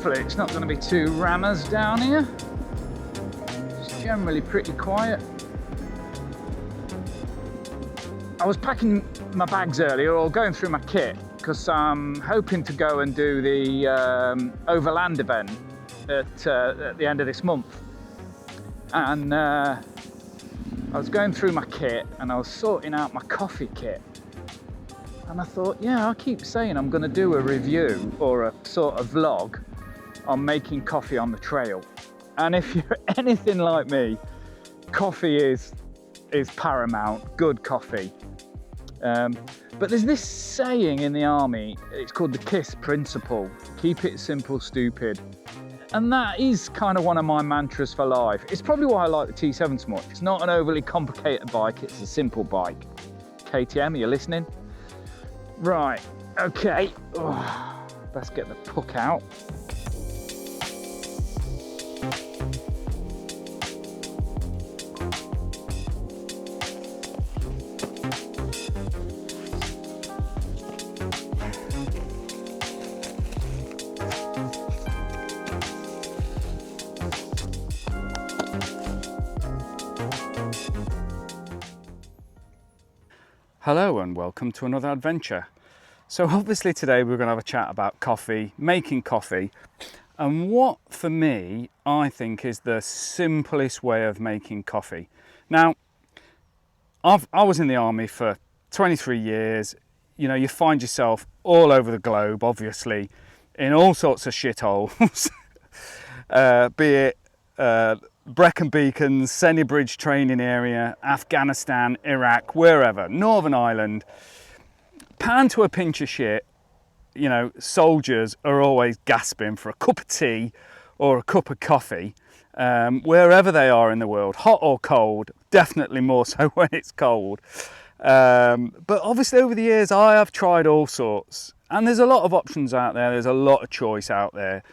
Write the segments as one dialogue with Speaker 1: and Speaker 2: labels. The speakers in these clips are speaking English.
Speaker 1: hopefully it's not going to be too rammers down here. It's generally pretty quiet. I was packing my bags earlier, or going through my kit, because I'm hoping to go and do the overland event at the end of this month. And I was going through my kit and I was sorting out my coffee kit. And I thought, yeah, I keep saying I'm going to do a review or a sort of vlog on making coffee on the trail. And if you're anything like me, coffee is paramount, good coffee. But there's this saying in the army, it's called the KISS principle, keep it simple, stupid. And that is kind of one of my mantras for life. It's probably why I like the T7 so much. It's not an overly complicated bike, it's a simple bike. KTM, are you listening? Right, okay. Oh, best get the puck out. Hello and welcome to another adventure. So obviously today we're going to have a chat about coffee, making coffee, and what for me I think is the simplest way of making coffee. Now, I was in the army for 23 years. You know, you find yourself all over the globe, obviously, in all sorts of shitholes, be it Brecon Beacons, Senny Bridge training area, Afghanistan, Iraq, wherever, Northern Ireland. Pan to a pinch of shit, you know, soldiers are always gasping for a cup of tea or a cup of coffee, wherever they are in the world, hot or cold, definitely more so when it's cold. But obviously over the years I have tried all sorts, and there's a lot of options out there, there's a lot of choice out there.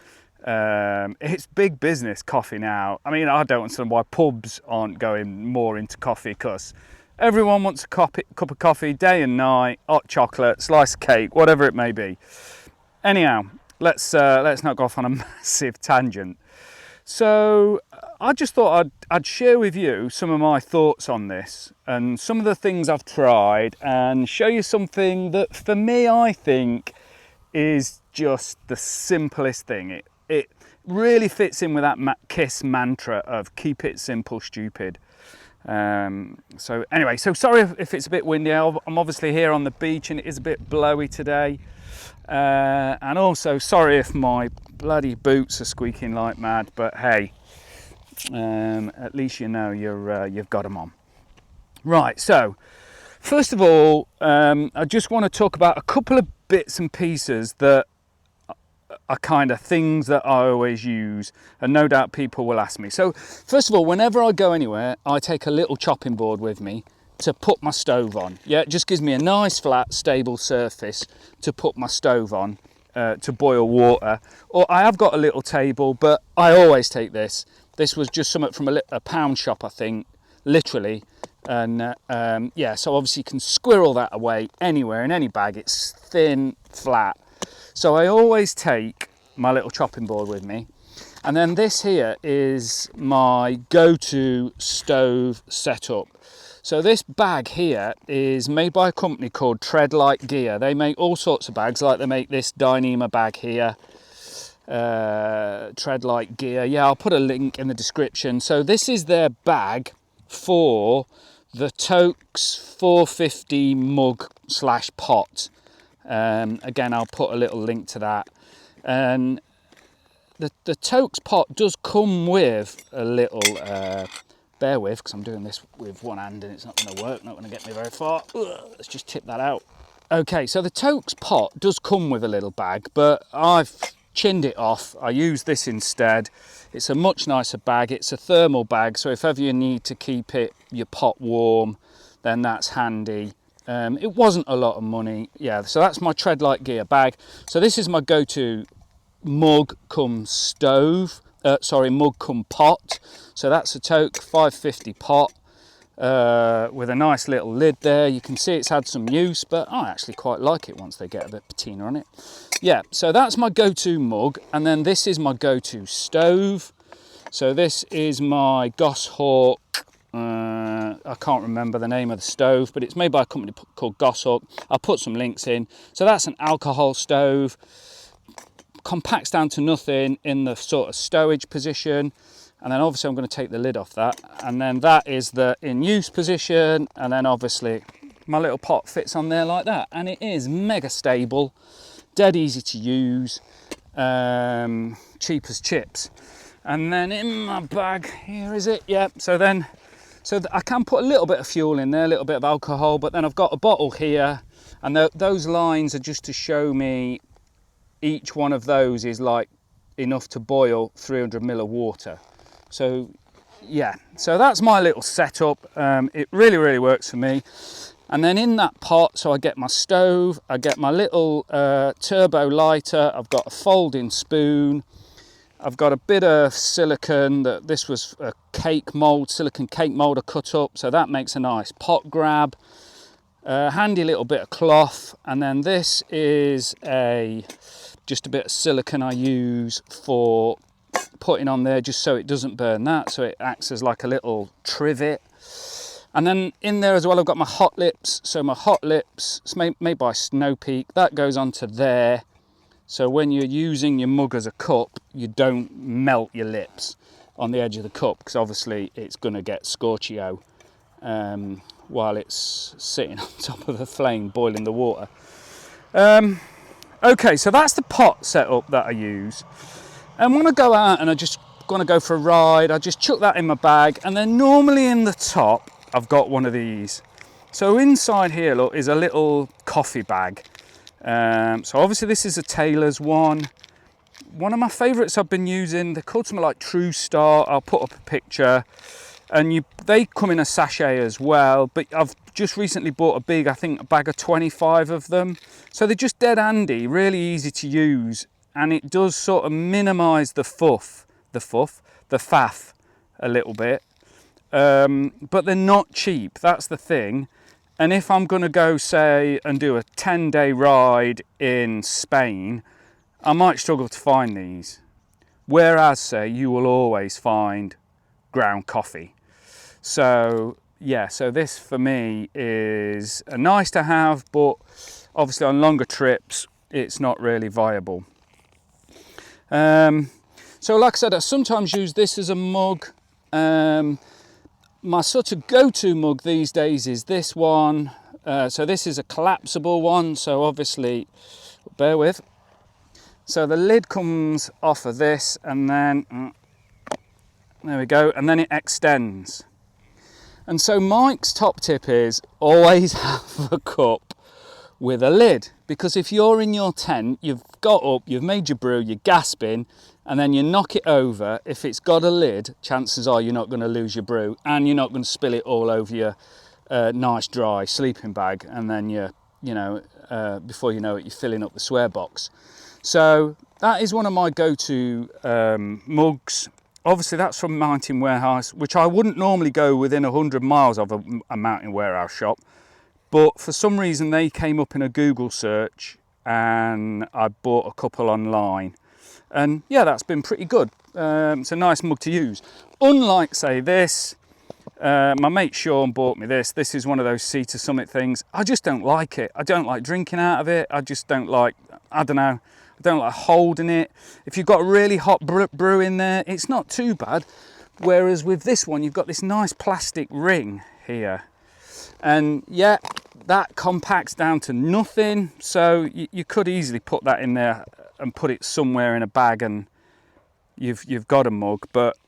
Speaker 1: It's big business, coffee now. I mean, I don't understand why pubs aren't going more into coffee, because everyone wants a cup of coffee day and night, hot chocolate, slice of cake, whatever it may be. Anyhow, let's not go off on a massive tangent. So I just thought I'd share with you some of my thoughts on this and some of the things I've tried, and show you something that for me I think is just the simplest thing. It really fits in with that KISS mantra of keep it simple, stupid. So anyway, so sorry if it's a bit windy. I'm obviously here on the beach and it is a bit blowy today. And also sorry if my bloody boots are squeaking like mad, but hey, at least you know you've got them on. Right, so first of all, I just want to talk about a couple of bits and pieces that are kind of things that I always use, and no doubt people will ask me. So first of all, whenever I go anywhere, I take a little chopping board with me to put my stove on. Yeah, it just gives me a nice flat stable surface to put my stove on, to boil water. Or I have got a little table, but I always take this. This was just something from a pound shop, I think, literally. And yeah, so obviously you can squirrel that away anywhere in any bag. It's thin, flat. So I always take my little chopping board with me. And then this here is my go-to stove setup. So this bag here is made by a company called Treadlight Gear. They make all sorts of bags, like they make this Dyneema bag here. Treadlight Gear. Yeah, I'll put a link in the description. So this is their bag for the Tokes 450 mug / pot. Again, I'll put a little link to that. And the Tokes pot does come with a little, bear with, because I'm doing this with one hand and it's not going to work, not going to get me very far. Let's just tip that out. Okay, so the Tokes pot does come with a little bag, but I've chinned it off. I use this instead. It's a much nicer bag. It's a thermal bag, so if ever you need to keep your pot warm, then that's handy. It wasn't a lot of money. Yeah, so that's my Treadlight Gear bag. So this is my go-to mug cum stove, mug cum pot. So that's a Toke 550 pot. with a nice little lid there. You can see it's had some use, but I actually quite like it once they get a bit patina on it. Yeah, so that's my go-to mug, and then this is my go-to stove. So this is my Goshawk, I can't remember the name of the stove, but it's made by a company called Goshawk. I'll put some links in. So that's an alcohol stove, compacts down to nothing in the sort of stowage position. And then obviously I'm going to take the lid off that. And then that is the in use position. And then obviously my little pot fits on there like that. And it is mega stable, dead easy to use, cheap as chips. And then in my bag, here is it, yeah. So I can put a little bit of fuel in there, a little bit of alcohol, but then I've got a bottle here. And those lines are just to show me each one of those is like enough to boil 300 ml of water. So yeah, so that's my little setup. It really, really works for me. And then in that pot, so I get my stove, I get my little turbo lighter, I've got a folding spoon, I've got a bit of silicone, this was a cake mold, silicone cake mold I cut up, so that makes a nice pot grab. Handy little bit of cloth, and then this is just a bit of silicone I use for putting on there just so it doesn't burn that, so it acts as like a little trivet. And then in there as well I've got my hot lips, so my hot lips, it's made by Snow Peak, that goes onto there, so when you're using your mug as a cup you don't melt your lips on the edge of the cup, because obviously it's going to get scorchio while it's sitting on top of the flame boiling the water. Okay, so that's the pot setup that I use. And when I go out and I just want to go for a ride, I just chuck that in my bag, and then normally in the top I've got one of these. So inside here, look, is a little coffee bag. So obviously this is a Taylor's one. One of my favourites I've been using, they're called something like True Star. I'll put up a picture. And they come in a sachet as well, but I've just recently bought a big, I think a bag of 25 of them. So they're just dead handy, really easy to use. And it does sort of minimise the faff a little bit. But they're not cheap, that's the thing. And if I'm going to go, say, and do a 10-day ride in Spain, I might struggle to find these. Whereas, say, you will always find ground coffee. So, yeah, so this for me is a nice to have, but obviously on longer trips, it's not really viable. So like I said, I sometimes use this as a mug. My sort of go-to mug these days is this one. So this is a collapsible one, so obviously, bear with. So the lid comes off of this, and then, there we go, and then it extends. And so Mike's top tip is always have a cup with a lid, because if you're in your tent, you've got up, you've made your brew, you're gasping, and then you knock it over, if it's got a lid, chances are you're not going to lose your brew, and you're not going to spill it all over your nice dry sleeping bag, and then before you know it, you're filling up the swear box. So that is one of my go-to mugs. Obviously that's from Mountain Warehouse, which I wouldn't normally go within 100 miles of a Mountain Warehouse shop. But for some reason they came up in a Google search and I bought a couple online. And yeah, that's been pretty good. It's a nice mug to use. Unlike, say, this, my mate Sean bought me this. This is one of those Sea to Summit things. I just don't like it. I don't like drinking out of it. I just don't like, I don't know, I don't like holding it. If you've got a really hot brew in there, it's not too bad. Whereas with this one, you've got this nice plastic ring here. And yeah, that compacts down to nothing. So you could easily put that in there and put it somewhere in a bag and you've got a mug. But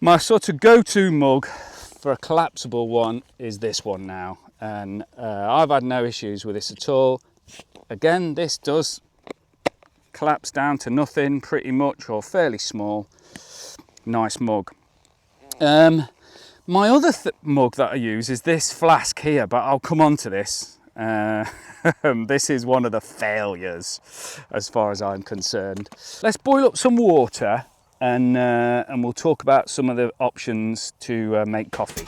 Speaker 1: my sort of go-to mug for a collapsible one is this one now. And I've had no issues with this at all. Again, this does collapse down to nothing pretty much, or fairly small. Nice mug. My other mug that I use is this flask here, but I'll come on to this. This is one of the failures as far as I'm concerned. Let's boil up some water and we'll talk about some of the options to make coffee.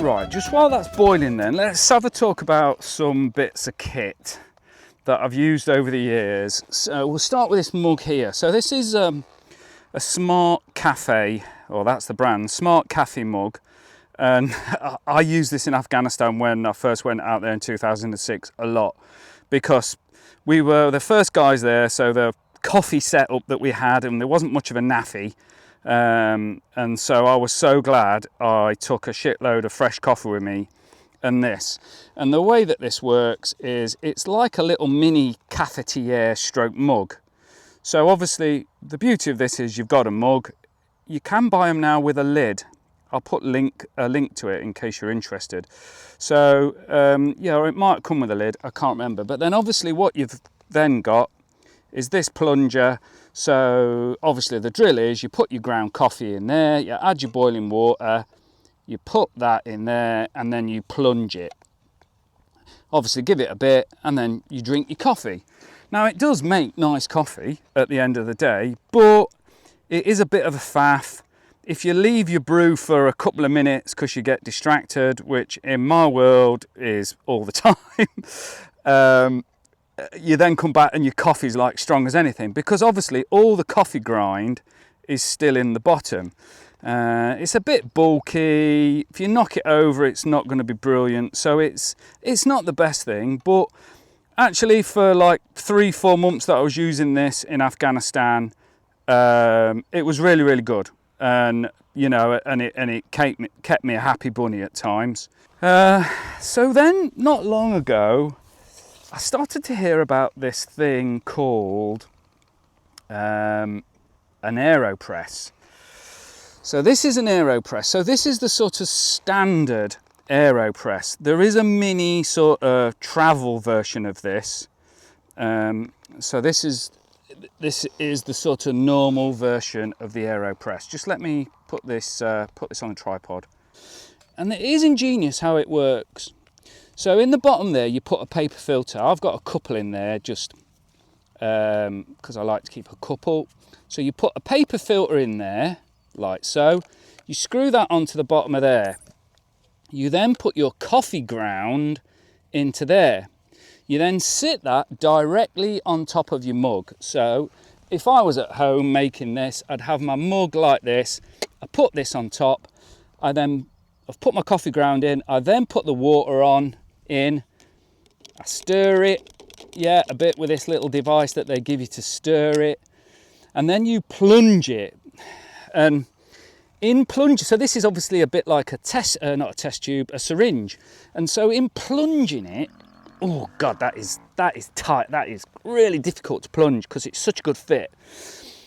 Speaker 1: Right, just while that's boiling then, let's have a talk about some bits of kit that I've used over the years. So we'll start with this mug here. So this is a Smart Cafe, or that's the brand, Smart Cafe mug. And I used this in Afghanistan when I first went out there in 2006 a lot, because we were the first guys there, so the coffee setup that we had, and there wasn't much of a naffy. And so I was so glad I took a shitload of fresh coffee with me and this. And the way that this works is it's like a little mini Cafetiere stroke mug. So obviously the beauty of this is you've got a mug. You can buy them now with a lid. I'll put a link to it in case you're interested. So yeah, it might come with a lid, I can't remember. But then obviously what you've then got is this plunger. So obviously the drill is you put your ground coffee in there, you add your boiling water, you put that in there, and then you plunge it. Obviously give it a bit, and then you drink your coffee. Now it does make nice coffee at the end of the day, but it is a bit of a faff. If you leave your brew for a couple of minutes because you get distracted, which in my world is all the time, you then come back and your coffee's like strong as anything, because obviously all the coffee grind is still in the bottom. It's a bit bulky. If you knock it over, it's not going to be brilliant. So it's not the best thing, but actually for like 3-4 months that I was using this in Afghanistan, it was really, really good. And you know, and it kept me a happy bunny at times. So then not long ago, I started to hear about this thing called an AeroPress. So this is an AeroPress. So this is the sort of standard AeroPress. There is a mini sort of travel version of this. So this is the sort of normal version of the AeroPress. Just let me put this on a tripod. And it is ingenious how it works. So in the bottom there, you put a paper filter. I've got a couple in there just because I like to keep a couple. So you put a paper filter in there, like so. You screw that onto the bottom of there. You then put your coffee ground into there. You then sit that directly on top of your mug. So if I was at home making this, I'd have my mug like this. I put this on top. I've put my coffee ground in. I then put the water in. I stir it, yeah, a bit with this little device that they give you to stir it. And then you plunge it. And in plunge, so this is obviously a bit like not a test tube, a syringe. And so in plunging it, oh God, that is tight. That is really difficult to plunge because it's such a good fit.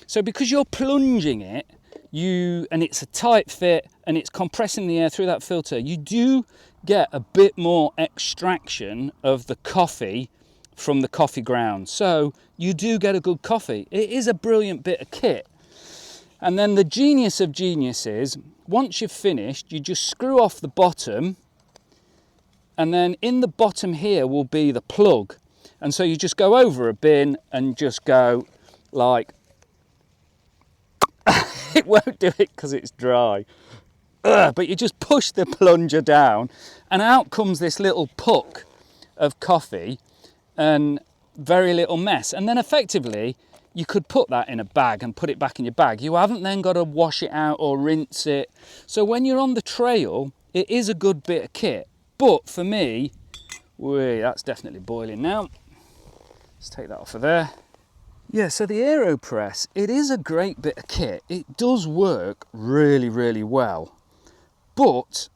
Speaker 1: So because you're plunging it, and it's a tight fit and it's compressing the air through that filter, you do get a bit more extraction of the coffee from the coffee ground. So you do get a good coffee. It is a brilliant bit of kit. And then the genius of genius is, once you've finished, you just screw off the bottom, and then in the bottom here will be the plug. And so you just go over a bin and just go like, it won't do it because it's dry. But you just push the plunger down and out comes this little puck of coffee and very little mess. And then effectively, you could put that in a bag and put it back in your bag. You haven't then got to wash it out or rinse it. So when you're on the trail, it is a good bit of kit. But for me, that's definitely boiling now. Let's take that off of there. Yeah, so the AeroPress, it is a great bit of kit. It does work really, really well. But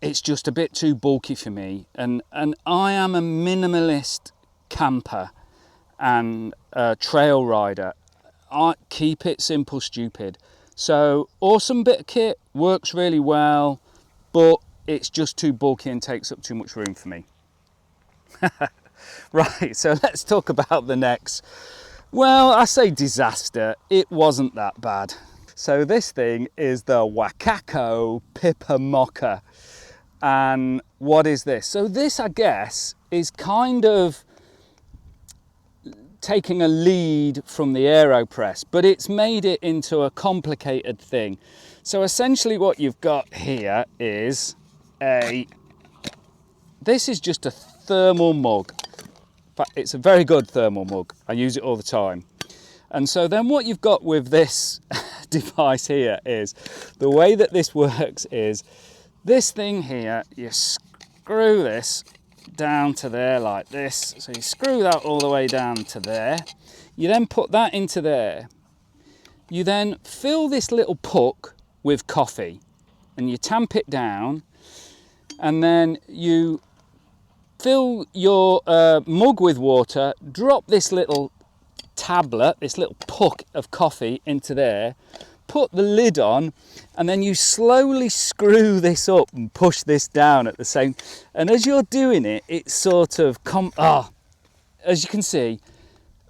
Speaker 1: it's just a bit too bulky for me. And I am a minimalist camper and a trail rider. keep it simple, stupid. So awesome bit of kit, works really well, but it's just too bulky and takes up too much room for me. Right, so let's talk about the next. Well, I say disaster, it wasn't that bad. So this thing is the Wakako Pipper Mocha. And what is this? So this, I guess, is kind of taking a lead from the AeroPress, but it's made it into a complicated thing. So essentially what you've got here is this is just a thermal mug. In fact, it's a very good thermal mug. I use it all the time. And so then what you've got with this device here is, the way that this works is, this thing here, you screw this down to there like this. So you screw that all the way down to there. You then put that into there. You then fill this little puck with coffee and you tamp it down, and then you fill your mug with water, drop this little tablet, this little puck of coffee into there, put the lid on, and then you slowly screw this up and push this down at the same. And as you're doing it, it's sort of as you can see,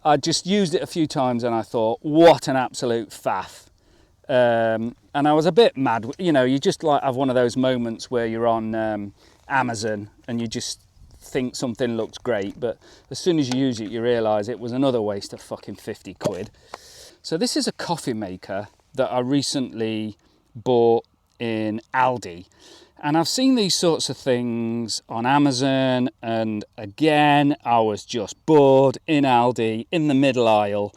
Speaker 1: I just used it a few times and I thought, what an absolute faff. And I was a bit mad. You know, you just like have one of those moments where you're on Amazon and you just think something looks great, but as soon as you use it, you realise it was another waste of fucking 50 quid. So this is a coffee maker that I recently bought in Aldi, and I've seen these sorts of things on Amazon, and again I was just bored in Aldi in the middle aisle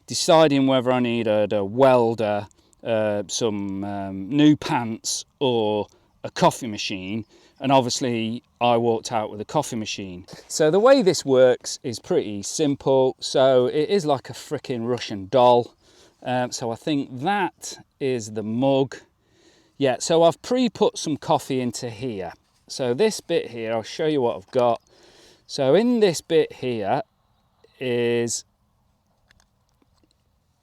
Speaker 1: deciding whether I needed a welder, some new pants or a coffee machine, and obviously I walked out with a coffee machine. So the way this works is pretty simple. So it is like a freaking Russian doll. So I think that is the mug. Yeah, so I've pre-put some coffee into here. So this bit here, I'll show you what I've got. So in this bit here is,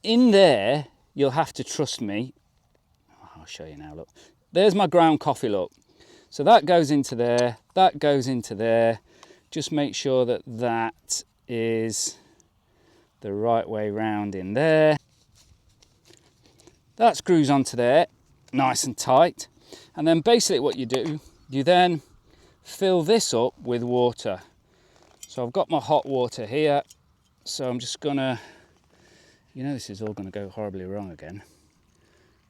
Speaker 1: in there, you'll have to trust me. I'll show you now, look. There's my ground coffee, look. So that goes into there, that goes into there. Just make sure that that is the right way round in there. That screws onto there, nice and tight. And then basically what you do, you then fill this up with water. So I've got my hot water here. So I'm just gonna, you know, this is all gonna go horribly wrong again.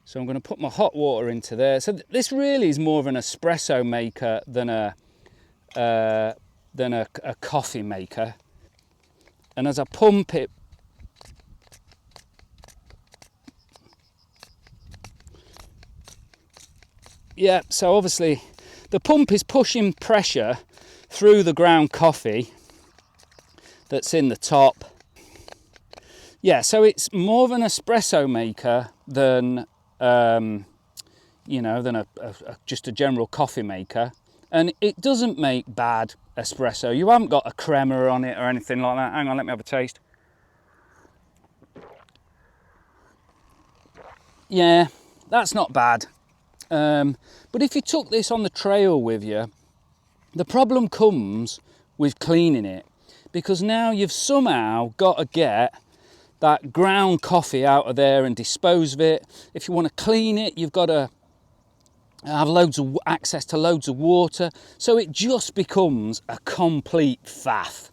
Speaker 1: So I'm going to put my hot water into there. So this really is more of an espresso maker than a coffee maker. And as I pump it, yeah, so obviously the pump is pushing pressure through the ground coffee that's in the top. Yeah, so it's more of an espresso maker than you know, than just a general coffee maker. And it doesn't make bad espresso. You haven't got a crema on it or anything like that. Hang on, let me have a taste. Yeah, that's not bad. But if you took this on the trail with you, the problem comes with cleaning it, because now you've somehow got to get that ground coffee out of there and dispose of it. If you want to clean it, you've got to have loads of access to loads of water. So it just becomes a complete faff.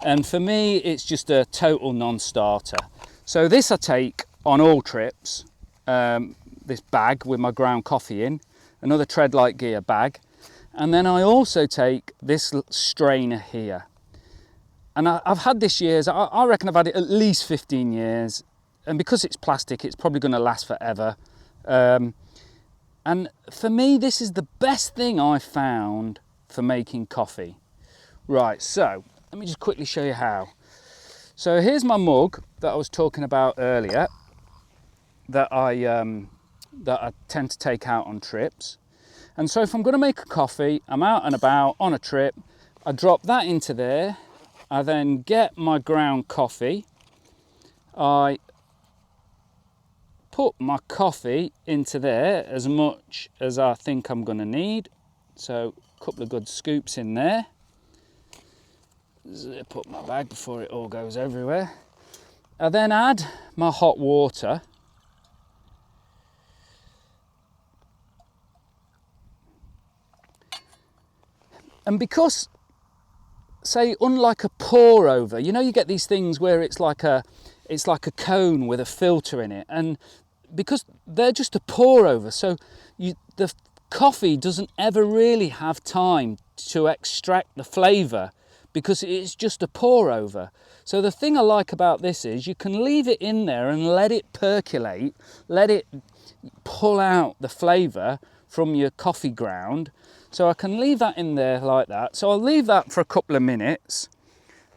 Speaker 1: And for me, it's just a total non-starter. So this I take on all trips, this bag with my ground coffee in, another Treadlight Gear bag. And then I also take this strainer here. And I've had this years, I reckon I've had it at least 15 years. And because it's plastic, it's probably going to last forever. And for me, this is the best thing I found for making coffee. Right, so let me just quickly show you how. So here's my mug that I was talking about earlier, that I tend to take out on trips. And so if I'm going to make a coffee, I'm out and about on a trip, I drop that into there. I then get my ground coffee, I put my coffee into there as much as I think I'm going to need. So a couple of good scoops in there. Zip up my bag before it all goes everywhere. I then add my hot water. And because, say, unlike a pour over, you know, you get these things where it's like a cone with a filter in it, and because they're just a pour over, so the coffee doesn't ever really have time to extract the flavour because it's just a pour over. So the thing I like about this is you can leave it in there and let it percolate, let it pull out the flavour from your coffee ground. So I can leave that in there like that. So I'll leave that for a couple of minutes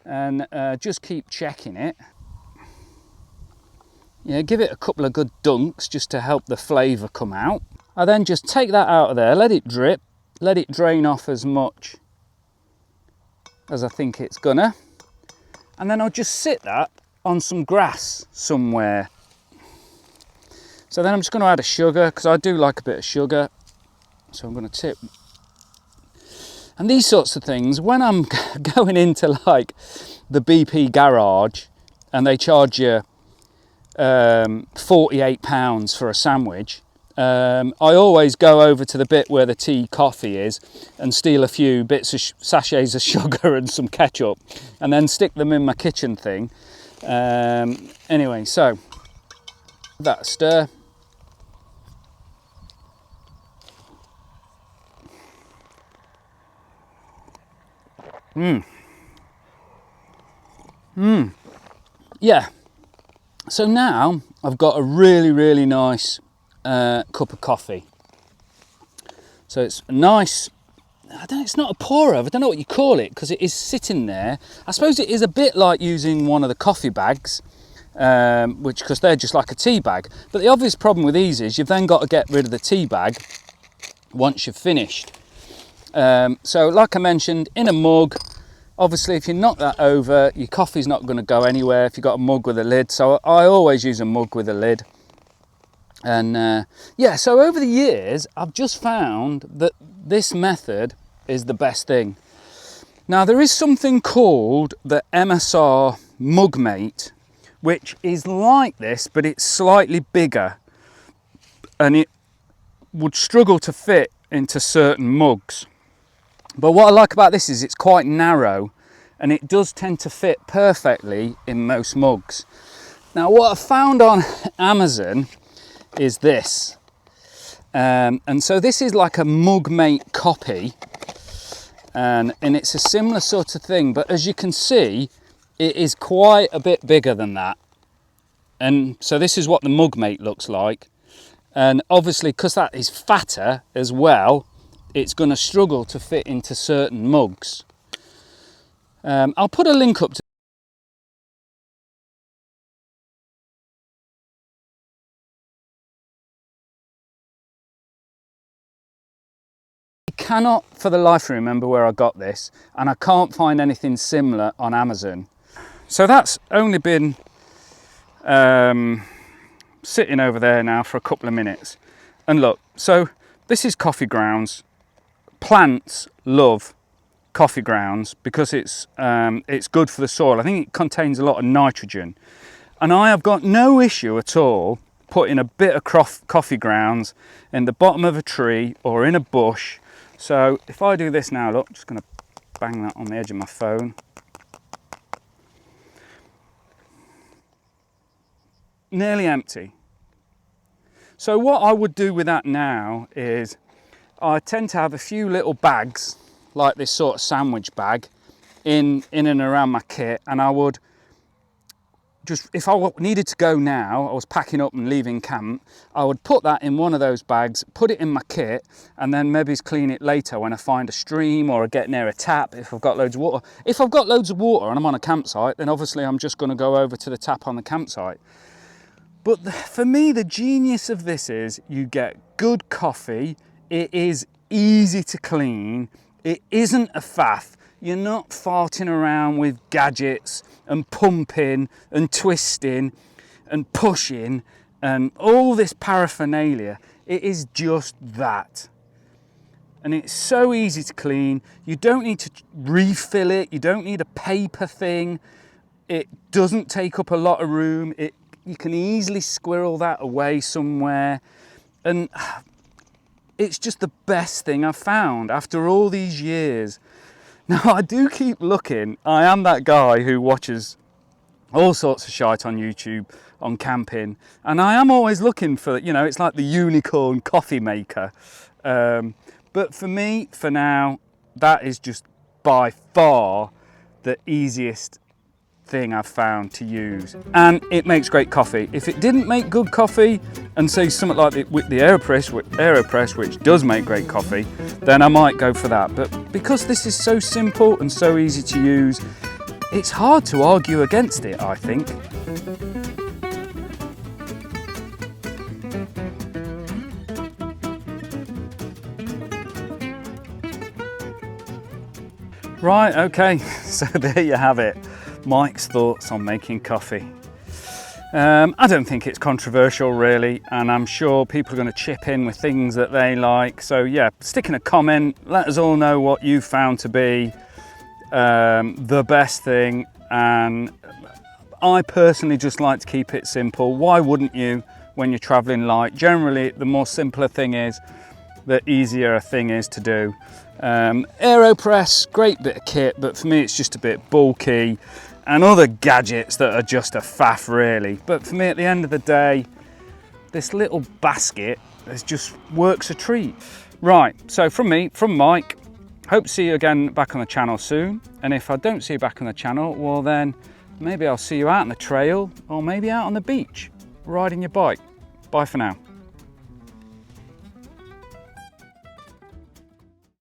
Speaker 1: and just keep checking it. Yeah, give it a couple of good dunks just to help the flavour come out. I then just take that out of there, let it drip, let it drain off as much as I think it's gonna. And then I'll just sit that on some grass somewhere. So then I'm just gonna add a sugar, because I do like a bit of sugar. So I'm gonna tip. And these sorts of things, when I'm going into like the BP garage and they charge you £48 for a sandwich, I always go over to the bit where the tea coffee is and steal a few bits of sachets of sugar and some ketchup and then stick them in my kitchen thing. Anyway, so that stir. Yeah. So now I've got a really nice cup of coffee. So it's a nice, it's not a pour over, I don't know what you call it, because it is sitting there. I suppose it is a bit like using one of the coffee bags, because they're just like a tea bag. But the obvious problem with these is you've then got to get rid of the tea bag once you've finished. So like I mentioned, in a mug. Obviously, if you knock that over, your coffee's not going to go anywhere if you've got a mug with a lid. So I always use a mug with a lid. And yeah, so over the years, I've just found that this method is the best thing. Now, there is something called the MSR Mugmate, which is like this, but it's slightly bigger. And it would struggle to fit into certain mugs. But what I like about this is it's quite narrow and it does tend to fit perfectly in most mugs. Now, what I found on Amazon is this. And so this is like a Mugmate copy, and it's a similar sort of thing, but as you can see, it is quite a bit bigger than that. And so this is what the Mugmate looks like. And obviously, because that is fatter as well, it's going to struggle to fit into certain mugs. I'll put a link up to I cannot for the life of me remember where I got this, and I can't find anything similar on Amazon. So that's only been sitting over there now for a couple of minutes. And look, so this is coffee grounds. Plants love coffee grounds because it's good for the soil. I think it contains a lot of nitrogen, and I have got no issue at all putting a bit of coffee grounds in the bottom of a tree or in a bush. So if I do this now, look, I'm just going to bang that on the edge of my phone. Nearly empty. So what I would do with that now is I tend to have a few little bags, like this sort of sandwich bag, in and around my kit, and I would just, if I needed to go now, I was packing up and leaving camp, I would put that in one of those bags, put it in my kit, and then maybe clean it later when I find a stream or I get near a tap if I've got loads of water. If I've got loads of water and I'm on a campsite, then obviously I'm just going to go over to the tap on the campsite. But for me, the genius of this is you get good coffee, it is easy to clean, it isn't a faff, you're not farting around with gadgets and pumping and twisting and pushing and all this paraphernalia. It is just that. And it's so easy to clean. You don't need to refill it. You don't need a paper thing. It doesn't take up a lot of room. You can easily squirrel that away somewhere. And it's just the best thing I've found after all these years. Now, I do keep looking. I am that guy who watches all sorts of shite on YouTube on camping, and I am always looking for, you know, it's like the unicorn coffee maker. But for me, for now, that is just by far the easiest thing I've found to use, and it makes great coffee. If it didn't make good coffee, and say something like the AeroPress, which does make great coffee, then I might go for that. But because this is so simple and so easy to use, it's hard to argue against it, I think. Right, okay, so there you have it. Mike's thoughts on making coffee. I don't think it's controversial really, and I'm sure people are going to chip in with things that they like. So yeah, stick in a comment, let us all know what you found to be the best thing. And I personally just like to keep it simple. Why wouldn't you when you're traveling light? Generally, the more simpler thing is, the easier a thing is to do. AeroPress, great bit of kit, but for me it's just a bit bulky, and other gadgets that are just a faff really. But for me, at the end of the day, this little basket just works a treat. Right, so from me, from Mike, hope to see you again back on the channel soon. And if I don't see you back on the channel, well then maybe I'll see you out on the trail, or maybe out on the beach riding your bike. Bye for now.